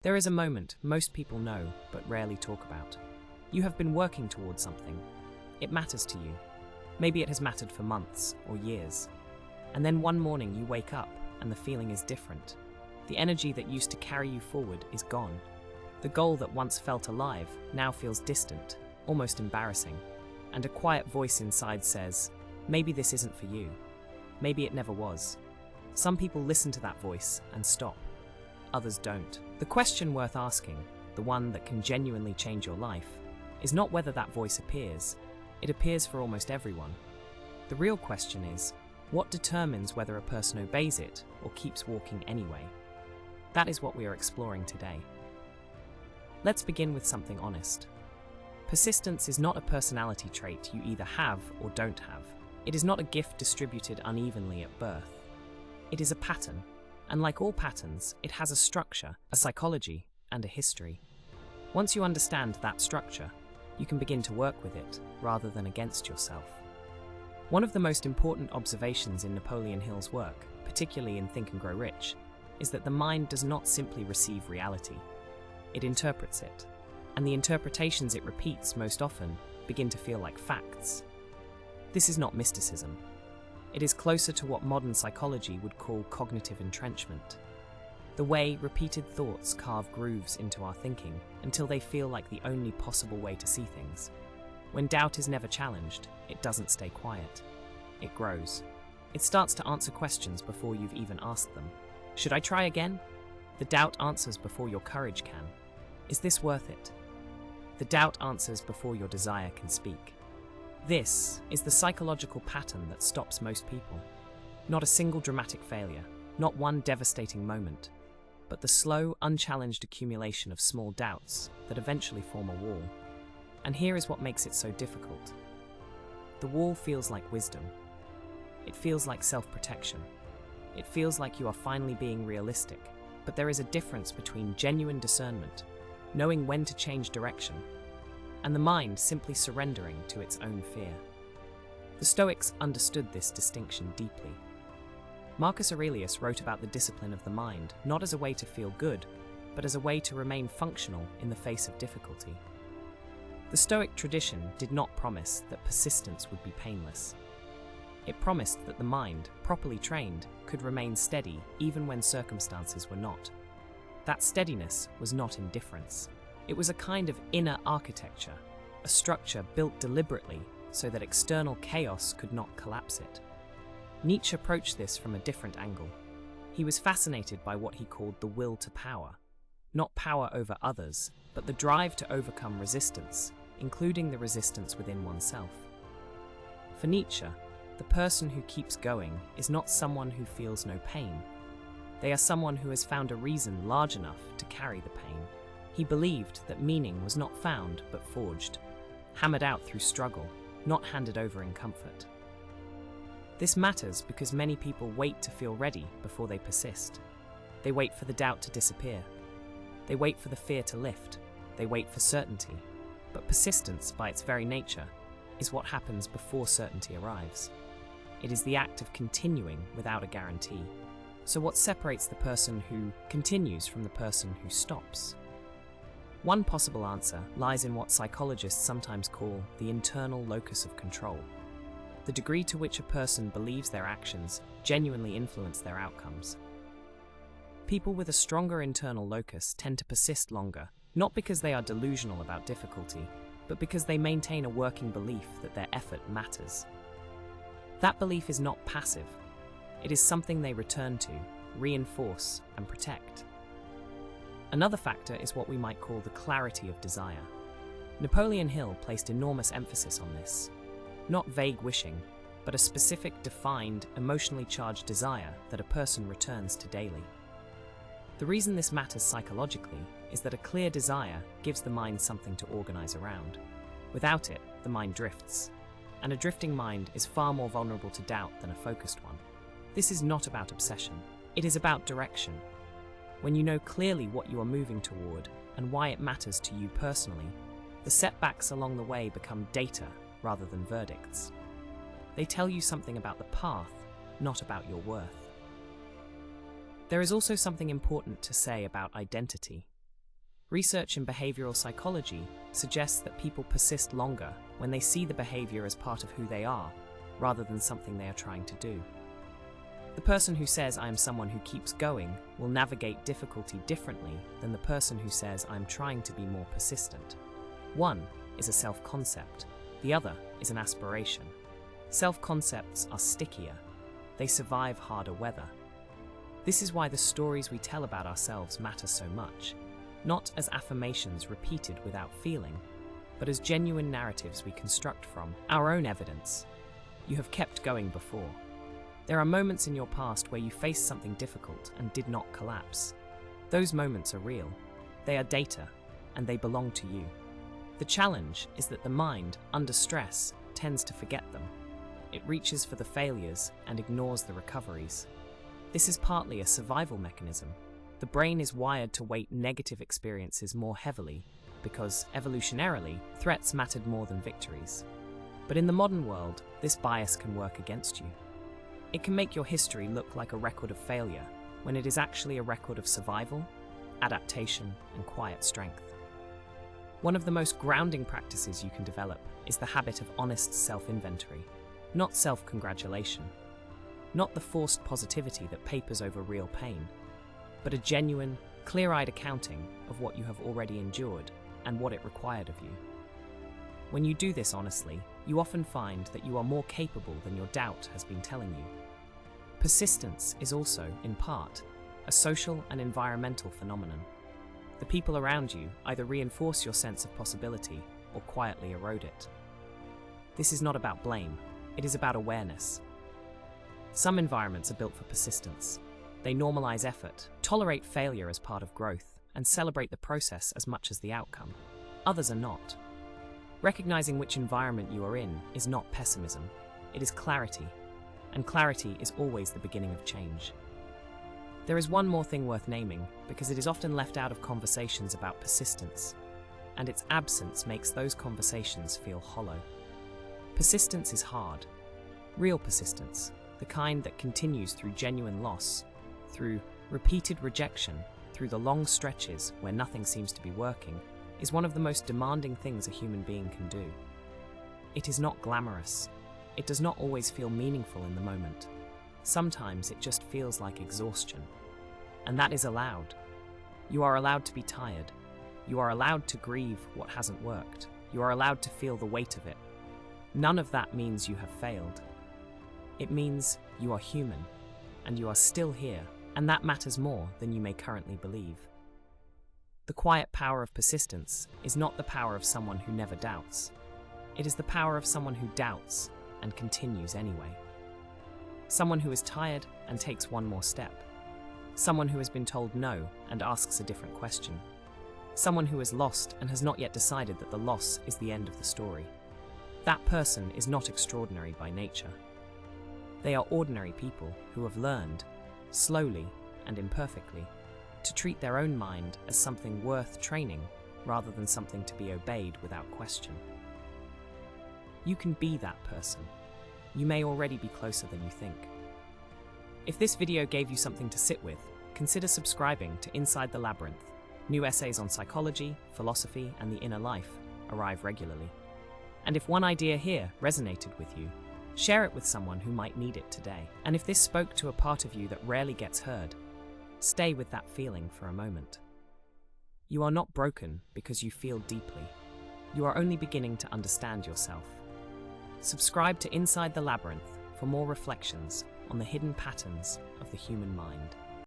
There is a moment most people know but rarely talk about. You have been working towards something. It matters to you. Maybe it has mattered for months or years. And then one morning you wake up and the feeling is different. The energy that used to carry you forward is gone. The goal that once felt alive now feels distant, almost embarrassing. And a quiet voice inside says, maybe this isn't for you. Maybe it never was. Some people listen to that voice and stop. Others don't. The question worth asking, the one that can genuinely change your life, is not whether that voice appears. It appears for almost everyone. The real question is, what determines whether a person obeys it or keeps walking anyway? That is what we are exploring today. Let's begin with something honest. Persistence is not a personality trait you either have or don't have. It is not a gift distributed unevenly at birth. It is a pattern, and like all patterns, it has a structure, a psychology, and a history. Once you understand that structure, you can begin to work with it rather than against yourself. One of the most important observations in Napoleon Hill's work, particularly in Think and Grow Rich, is that the mind does not simply receive reality. It interprets it, and the interpretations it repeats most often begin to feel like facts. This is not mysticism. It is closer to what modern psychology would call cognitive entrenchment. The way repeated thoughts carve grooves into our thinking until they feel like the only possible way to see things. When doubt is never challenged, it doesn't stay quiet. It grows. It starts to answer questions before you've even asked them. Should I try again? The doubt answers before your courage can. Is this worth it? The doubt answers before your desire can speak. This is the psychological pattern that stops most people. Not a single dramatic failure, not one devastating moment, but the slow, unchallenged accumulation of small doubts that eventually form a wall. And here is what makes it so difficult. The wall feels like wisdom. It feels like self-protection. It feels like you are finally being realistic, but there is a difference between genuine discernment, knowing when to change direction, and the mind simply surrendering to its own fear. The Stoics understood this distinction deeply. Marcus Aurelius wrote about the discipline of the mind not as a way to feel good, but as a way to remain functional in the face of difficulty. The Stoic tradition did not promise that persistence would be painless. It promised that the mind, properly trained, could remain steady even when circumstances were not. That steadiness was not indifference. It was a kind of inner architecture, a structure built deliberately so that external chaos could not collapse it. Nietzsche approached this from a different angle. He was fascinated by what he called the will to power. Not power over others, but the drive to overcome resistance, including the resistance within oneself. For Nietzsche, the person who keeps going is not someone who feels no pain. They are someone who has found a reason large enough to carry the pain. He believed that meaning was not found but forged, hammered out through struggle, not handed over in comfort. This matters because many people wait to feel ready before they persist. They wait for the doubt to disappear. They wait for the fear to lift. They wait for certainty. But persistence, by its very nature, is what happens before certainty arrives. It is the act of continuing without a guarantee. So what separates the person who continues from the person who stops? One possible answer lies in what psychologists sometimes call the internal locus of control, the degree to which a person believes their actions genuinely influence their outcomes. People with a stronger internal locus tend to persist longer, not because they are delusional about difficulty, but because they maintain a working belief that their effort matters. That belief is not passive. It is something they return to, reinforce, and protect. Another factor is what we might call the clarity of desire. Napoleon Hill placed enormous emphasis on this. Not vague wishing, but a specific, defined, emotionally charged desire that a person returns to daily. The reason this matters psychologically is that a clear desire gives the mind something to organize around. Without it, the mind drifts. And a drifting mind is far more vulnerable to doubt than a focused one. This is not about obsession. It is about direction. When you know clearly what you are moving toward and why it matters to you personally, the setbacks along the way become data rather than verdicts. They tell you something about the path, not about your worth. There is also something important to say about identity. Research in behavioral psychology suggests that people persist longer when they see the behavior as part of who they are, rather than something they are trying to do. The person who says, "I am someone who keeps going," will navigate difficulty differently than the person who says, "I am trying to be more persistent." One is a self-concept, the other is an aspiration. Self-concepts are stickier. They survive harder weather. This is why the stories we tell about ourselves matter so much, not as affirmations repeated without feeling, but as genuine narratives we construct from our own evidence. You have kept going before. There are moments in your past where you faced something difficult and did not collapse. Those moments are real. They are data, and they belong to you. The challenge is that the mind, under stress, tends to forget them. It reaches for the failures and ignores the recoveries. This is partly a survival mechanism. The brain is wired to weight negative experiences more heavily because, evolutionarily, threats mattered more than victories. But in the modern world, this bias can work against you. It can make your history look like a record of failure, when it is actually a record of survival, adaptation, and quiet strength. One of the most grounding practices you can develop is the habit of honest self-inventory, not self-congratulation, not the forced positivity that papers over real pain, but a genuine, clear-eyed accounting of what you have already endured and what it required of you. When you do this honestly, you often find that you are more capable than your doubt has been telling you. Persistence is also, in part, a social and environmental phenomenon. The people around you either reinforce your sense of possibility or quietly erode it. This is not about blame, it is about awareness. Some environments are built for persistence. They normalize effort, tolerate failure as part of growth, and celebrate the process as much as the outcome. Others are not. Recognizing which environment you are in is not pessimism, it is clarity, and clarity is always the beginning of change. There is one more thing worth naming, because it is often left out of conversations about persistence, and its absence makes those conversations feel hollow. Persistence is hard. Real persistence, the kind that continues through genuine loss, through repeated rejection, through the long stretches where nothing seems to be working, is one of the most demanding things a human being can do. It is not glamorous. It does not always feel meaningful in the moment. Sometimes it just feels like exhaustion. And that is allowed. You are allowed to be tired. You are allowed to grieve what hasn't worked. You are allowed to feel the weight of it. None of that means you have failed. It means you are human, and you are still here, and that matters more than you may currently believe. The quiet power of persistence is not the power of someone who never doubts. It is the power of someone who doubts and continues anyway. Someone who is tired and takes one more step. Someone who has been told no and asks a different question. Someone who is lost and has not yet decided that the loss is the end of the story. That person is not extraordinary by nature. They are ordinary people who have learned, slowly and imperfectly, to treat their own mind as something worth training rather than something to be obeyed without question. You can be that person. You may already be closer than you think. If this video gave you something to sit with, consider subscribing to Inside the Labyrinth. New essays on psychology, philosophy, and the inner life arrive regularly. And if one idea here resonated with you, share it with someone who might need it today. And if this spoke to a part of you that rarely gets heard, stay with that feeling for a moment. You are not broken because you feel deeply. You are only beginning to understand yourself. Subscribe to Inside the Labyrinth for more reflections on the hidden patterns of the human mind.